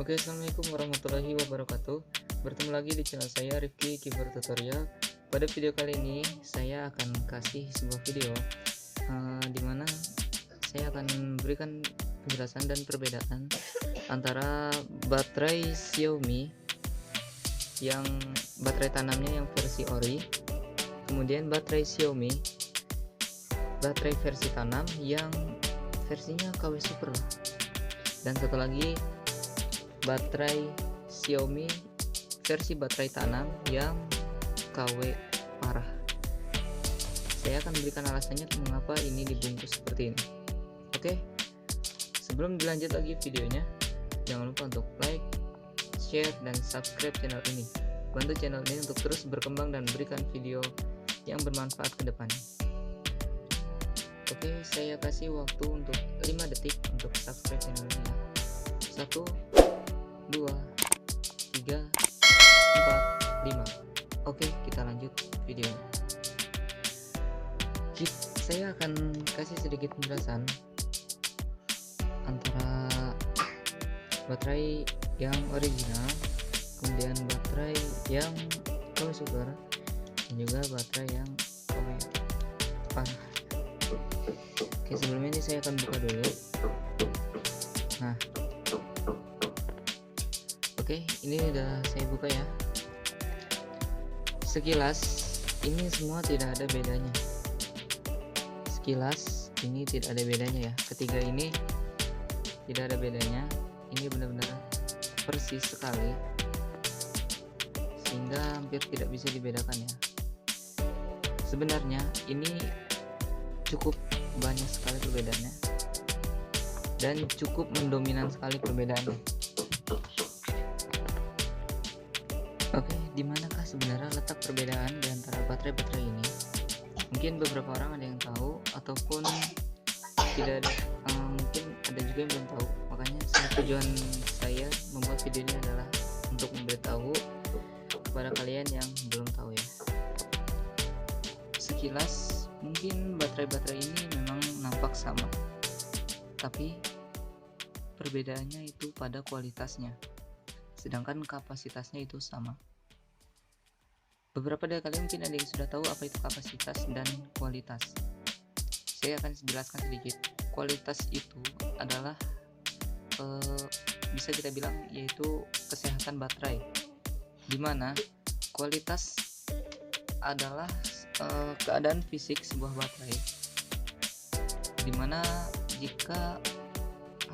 Oke, assalamualaikum warahmatullahi wabarakatuh. Bertemu lagi di channel saya Rifki Keyboard Tutorial. Pada video kali ini saya akan kasih sebuah video dimana saya akan berikan penjelasan dan perbedaan antara baterai Xiaomi yang baterai tanamnya yang versi ori, kemudian baterai Xiaomi baterai versi tanam yang versinya KW Super, dan satu lagi baterai Xiaomi versi baterai tanam yang KW parah. Saya akan berikan alasannya mengapa ini dibungkus seperti ini. Oke, sebelum dilanjut lagi videonya, jangan lupa untuk like, share, dan subscribe channel ini. Bantu channel ini untuk terus berkembang dan memberikan video yang bermanfaat ke depannya. Oke, saya kasih waktu untuk 5 detik untuk subscribe channel ini. 1, 2, 3, 4, 5. Oke, kita lanjut videonya. Saya akan kasih sedikit penjelasan antara baterai yang original, kemudian baterai yang KW Super, dan juga baterai yang KW parah. Oke, sebelum ini saya akan buka dulu. Nah, oke, ini udah saya buka ya. Sekilas ini semua tidak ada bedanya. Sekilas ini tidak ada bedanya ya. Ketiga ini tidak ada bedanya. Ini benar-benar persis sekali, sehingga hampir tidak bisa dibedakan ya. Sebenarnya ini cukup banyak sekali perbedaannya dan cukup mendominan sekali perbedaannya. Oke, dimanakah sebenarnya letak perbedaan di antara baterai-baterai ini? Mungkin beberapa orang ada yang tahu, ataupun tidak ada, mungkin ada juga yang belum tahu. Makanya tujuan saya membuat video ini adalah untuk memberitahu kepada kalian yang belum tahu ya. Sekilas mungkin baterai-baterai ini memang nampak sama, tapi perbedaannya itu pada kualitasnya, sedangkan kapasitasnya itu sama. Beberapa dari kalian mungkin ada yang sudah tahu apa itu kapasitas dan kualitas. Saya akan jelaskan sedikit. Kualitas itu adalah bisa kita bilang yaitu kesehatan baterai, dimana kualitas adalah keadaan fisik sebuah baterai, dimana jika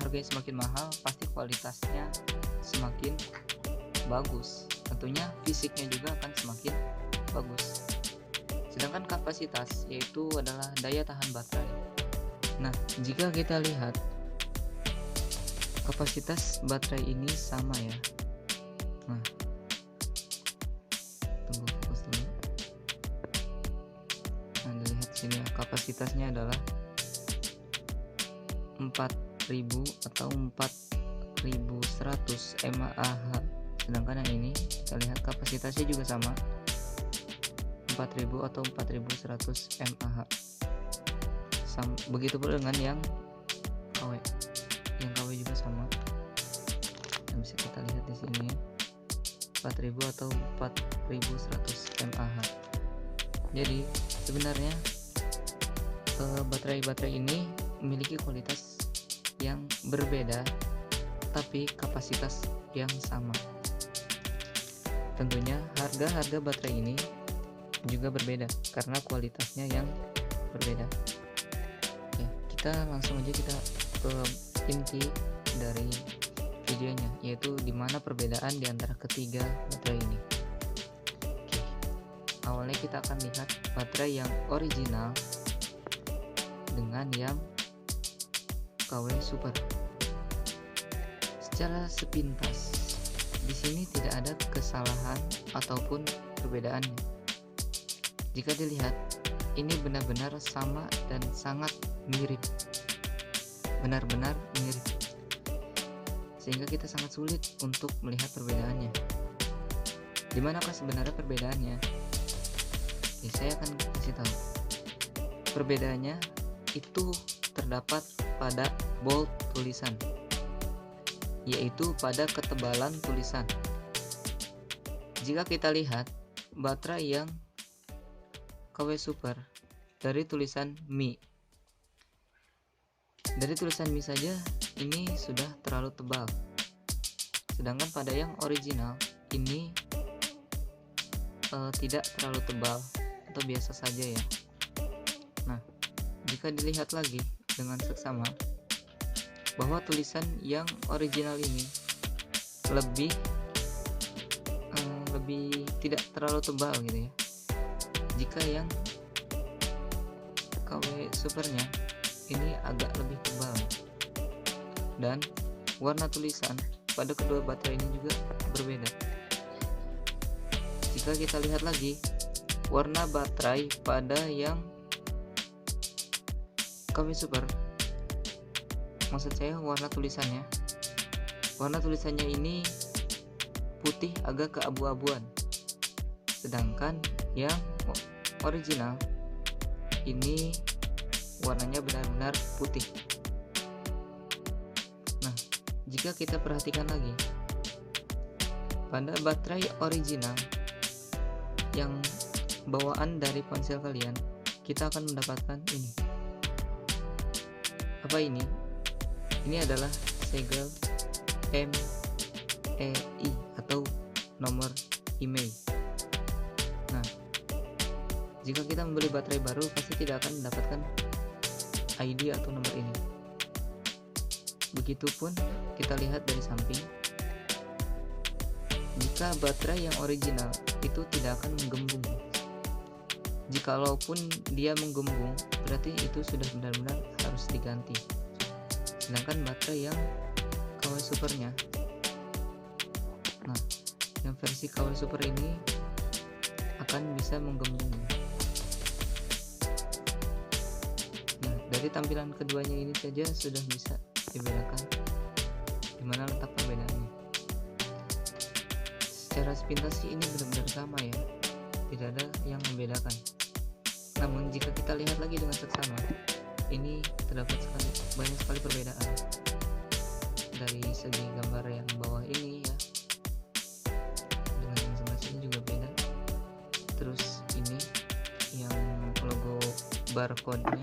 harganya semakin mahal pasti kualitasnya semakin bagus, tentunya fisiknya juga akan semakin bagus. Sedangkan kapasitas yaitu adalah daya tahan baterai. Nah, jika kita lihat kapasitas baterai ini sama ya. Nah, tunggu fokus dulu. Nah, dilihat sini ya, kapasitasnya adalah 4000 atau 4100 mAh. Sedangkan yang ini kita lihat kapasitasnya juga sama, 4000 atau 4100 mAh. Begitu pula dengan yang KW. Yang KW juga sama. Nah, bisa kita lihat di sini 4000 atau 4100 mAh. Jadi sebenarnya baterai-baterai ini memiliki kualitas yang berbeda tapi kapasitas yang sama. Tentunya harga baterai ini juga berbeda karena kualitasnya yang berbeda. Oke, kita langsung aja kita ke inti dari videonya, yaitu dimana perbedaan di antara ketiga baterai ini. Oke, awalnya kita akan lihat baterai yang original dengan yang KW Super. Secara sepintas, di sini tidak ada kesalahan ataupun perbedaannya. Jika dilihat, ini benar-benar sama dan sangat mirip, benar-benar mirip, sehingga kita sangat sulit untuk melihat perbedaannya. Dimanakah sebenarnya perbedaannya? Ya, saya akan kasih tahu. Perbedaannya itu terdapat pada bold tulisan, yaitu pada ketebalan tulisan. Jika kita lihat baterai yang KW Super dari tulisan Mi, dari tulisan Mi saja ini sudah terlalu tebal, sedangkan pada yang original ini tidak terlalu tebal atau biasa saja ya. Nah, jika dilihat lagi dengan seksama bahwa tulisan yang original ini lebih tidak terlalu tebal gitu ya, jika yang KW Supernya ini agak lebih tebal, dan warna tulisan pada kedua baterai ini juga berbeda. Jika kita lihat lagi warna baterai pada yang KW Super, maksud saya warna tulisannya ini putih agak keabu-abuan, sedangkan yang original ini warnanya benar-benar putih. Nah, jika kita perhatikan lagi pada baterai original yang bawaan dari ponsel kalian, kita akan mendapatkan ini. Apa ini? Ini adalah segel MEI atau nomor IMEI. Nah, jika kita membeli baterai baru pasti tidak akan mendapatkan ID atau nomor ini. Begitupun kita lihat dari samping, jika baterai yang original itu tidak akan menggembung. Jikalaupun dia menggembung, berarti itu sudah benar-benar harus diganti. Sedangkan baterai yang KW Supernya, nah, yang versi KW Super ini akan bisa menggembung. Nah, dari tampilan keduanya ini saja sudah bisa dibedakan di mana letak perbedaannya. Secara sepintas sih ini benar-benar sama ya, tidak ada yang membedakan. Namun jika kita lihat lagi dengan seksama, ini terdapat banyak sekali perbedaan. Dari segi gambar yang bawah ini ya, dengan yang sebelah sini juga beda. Terus ini yang logo barcode-nya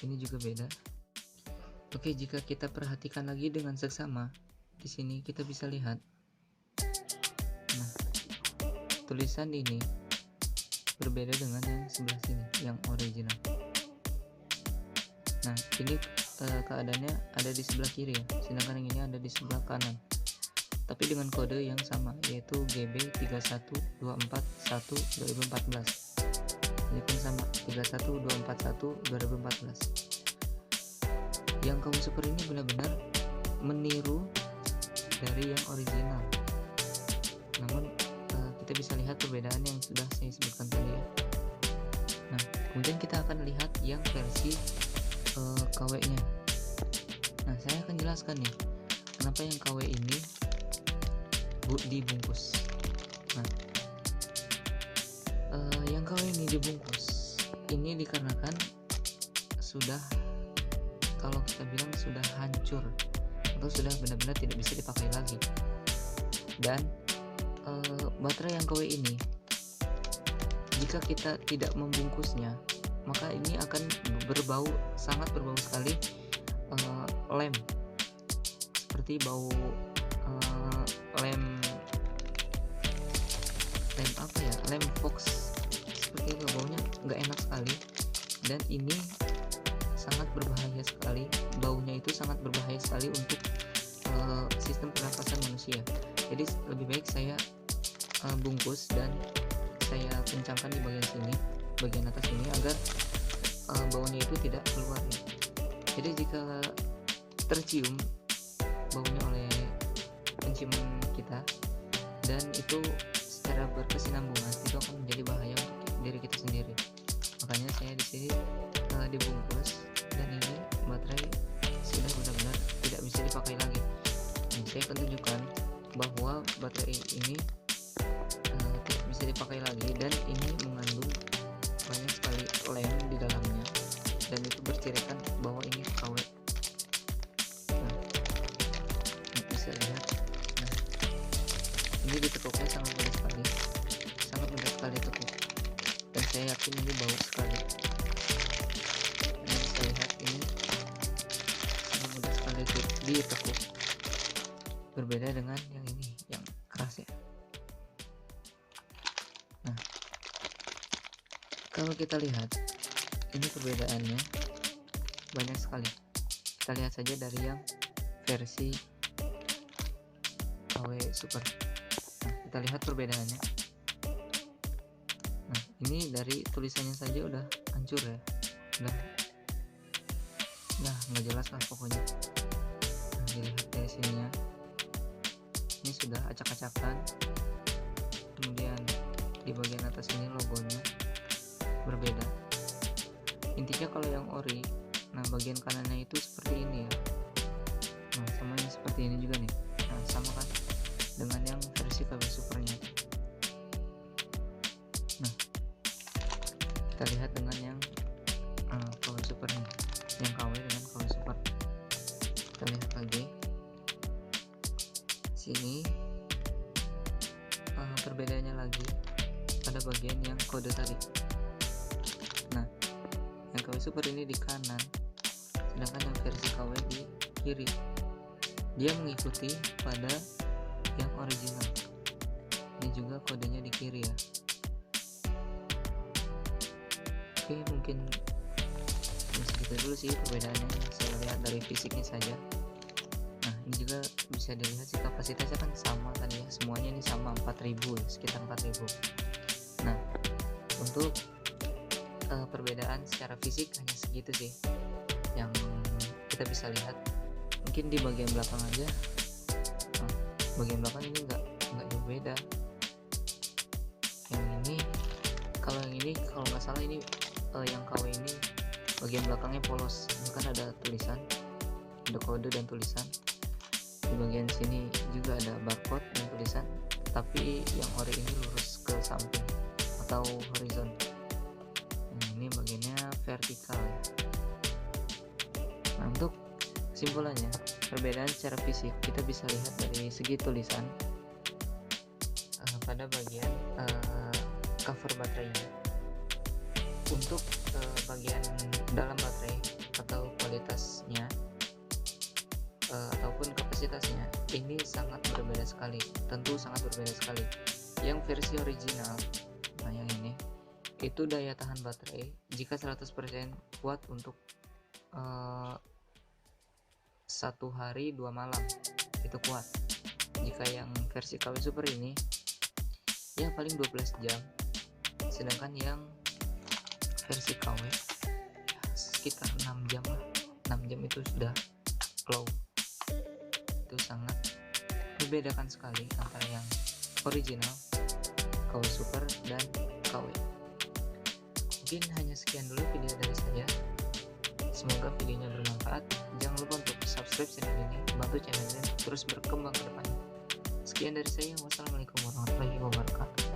ini juga beda. Oke, jika kita perhatikan lagi dengan seksama, di sini kita bisa lihat. Nah, tulisan ini berbeda dengan yang sebelah sini, yang original. Nah, ini keadaannya ada di sebelah kiri ya, sedangkan yang ini ada di sebelah kanan. Tapi dengan kode yang sama, yaitu GB31241-2014. Ini pun sama, 31241-2014. Yang KW Super ini benar-benar meniru dari yang original. Namun kita bisa lihat perbedaan yang sudah saya sebutkan tadi ya. Nah, kemudian kita akan lihat yang versi KW-nya. Nah, saya akan jelaskan nih kenapa yang KW ini dibungkus. Nah, yang KW ini dibungkus ini dikarenakan sudah, kalau kita bilang sudah hancur atau sudah benar-benar tidak bisa dipakai lagi. Dan baterai yang KW ini, jika kita tidak membungkusnya, maka ini akan sangat berbau sekali lem, seperti bau lem apa ya, lem Fox, seperti itu baunya nggak enak sekali. Dan ini sangat berbahaya sekali, baunya itu sangat berbahaya sekali untuk sistem pernapasan manusia. Jadi lebih baik saya bungkus dan saya kencangkan di bagian sini, bagian atas ini, agar baunya itu tidak keluar ya. Jadi jika tercium baunya oleh penciuman kita dan itu secara berkesinambungan, itu akan menjadi bahaya untuk diri kita sendiri. Makanya saya di sini dibungkus, dan ini baterai sudah benar-benar tidak bisa dipakai lagi. Nah, saya akan tunjukkan bahwa baterai ini tidak bisa dipakai lagi, dan ini mengandung banyak sekali lem di dalamnya, dan itu bercirikan bahwa ini KW. Nah, saya yakin ini bau sekali. Yang saya lihat ini sangat mudah sekali ditekuk, berbeda dengan yang ini yang keras ya. Nah, kalau kita lihat ini perbedaannya banyak sekali. Kita lihat saja dari yang versi KW Super. Nah, kita lihat perbedaannya. Nah, ini dari tulisannya saja udah hancur ya, udah nggak jelas lah pokoknya. Nah, dilihat dari sininya, ini sudah acak-acakan. Kemudian di bagian atas ini logonya berbeda. Intinya kalau yang ori, nah bagian kanannya itu seperti ini ya. Nah, sama yang seperti ini juga nih. Nah, sama kan dengan yang versi KW Supernya. Nah, kita lihat dengan yang KW Supernya, yang KW dengan KW Super. Kita lihat lagi sini, perbedaannya lagi pada bagian yang kode tadi. Nah, yang KW Super ini di kanan, sedangkan yang versi KW di kiri. Dia mengikuti pada yang original. Ini juga kodenya di kiri ya. Oke, mungkin segitu dulu sih perbedaannya yang saya lihat dari fisiknya saja. Nah, ini juga bisa dilihat sih kapasitasnya kan sama kan ya, semuanya ini sama 4000 ya, sekitar 4000. Nah, untuk perbedaan secara fisik hanya segitu sih yang kita bisa lihat. Mungkin di bagian belakang aja, bagian belakang ini nggak jauh beda. Yang ini kalau nggak salah ini yang KW ini bagian belakangnya polos. Ini kan ada tulisan, ada kode dan tulisan. Di bagian sini juga ada barcode dan tulisan, tapi yang ori ini lurus ke samping atau horizon. Ini bagiannya vertikal ya. Nah, untuk kesimpulannya, perbedaan secara fisik kita bisa lihat dari segi tulisan pada bagian cover baterainya. Untuk bagian dalam baterai atau kualitasnya ataupun kapasitasnya ini sangat berbeda sekali, tentu sangat berbeda sekali. Yang versi original, nah yang ini itu daya tahan baterai jika 100% kuat untuk 1 hari 2 malam, itu kuat. Jika yang versi KW Super ini ya paling 12 jam, sedangkan yang versi KW ya sekitar 6 jam lah. 6 jam itu sudah low. Itu sangat membedakan sekali antara yang original KW Super dan KW. Mungkin hanya sekian dulu video dari saya. Semoga videonya bermanfaat. Jangan lupa untuk subscribe channel ini, bantu channel ini terus berkembang ke depan. Sekian dari saya. Wassalamualaikum warahmatullahi wabarakatuh.